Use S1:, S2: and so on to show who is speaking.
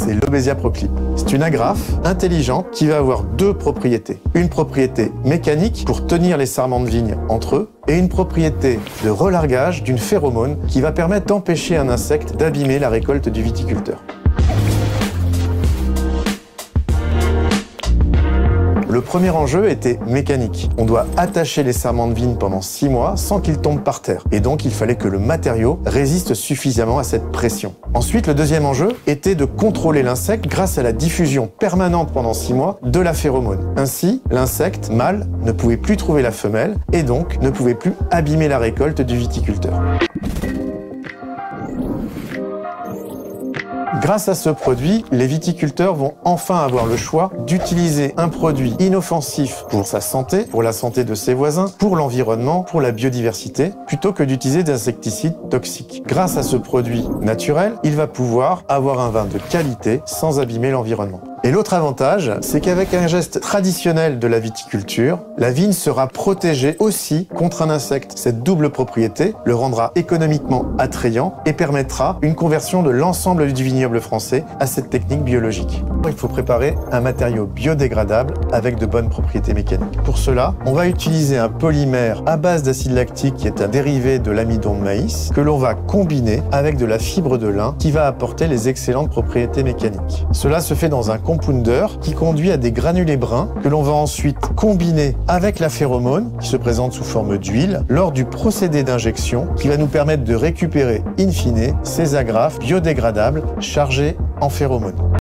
S1: c'est l'Obesia proclip. C'est une agrafe intelligente qui va avoir deux propriétés. Une propriété mécanique pour tenir les sarments de vigne entre eux et une propriété de relargage d'une phéromone qui va permettre d'empêcher un insecte d'abîmer la récolte du viticulteur. Le premier enjeu était mécanique. On doit attacher les sarments de vigne pendant 6 mois sans qu'ils tombent par terre. Et donc, il fallait que le matériau résiste suffisamment à cette pression. Ensuite, le deuxième enjeu était de contrôler l'insecte grâce à la diffusion permanente pendant 6 mois de la phéromone. Ainsi, l'insecte mâle ne pouvait plus trouver la femelle et donc ne pouvait plus abîmer la récolte du viticulteur. Grâce à ce produit, les viticulteurs vont enfin avoir le choix d'utiliser un produit inoffensif pour sa santé, pour la santé de ses voisins, pour l'environnement, pour la biodiversité, plutôt que d'utiliser des insecticides toxiques. Grâce à ce produit naturel, il va pouvoir avoir un vin de qualité sans abîmer l'environnement. Et l'autre avantage, c'est qu'avec un geste traditionnel de la viticulture, la vigne sera protégée aussi contre un insecte. Cette double propriété le rendra économiquement attrayant et permettra une conversion de l'ensemble du vignoble français à cette technique biologique. Il faut préparer un matériau biodégradable avec de bonnes propriétés mécaniques. Pour cela, on va utiliser un polymère à base d'acide lactique qui est un dérivé de l'amidon de maïs que l'on va combiner avec de la fibre de lin qui va apporter les excellentes propriétés mécaniques. Cela se fait dans un compounder qui conduit à des granulés bruns que l'on va ensuite combiner avec la phéromone qui se présente sous forme d'huile lors du procédé d'injection qui va nous permettre de récupérer in fine ces agrafes biodégradables chargées en phéromones.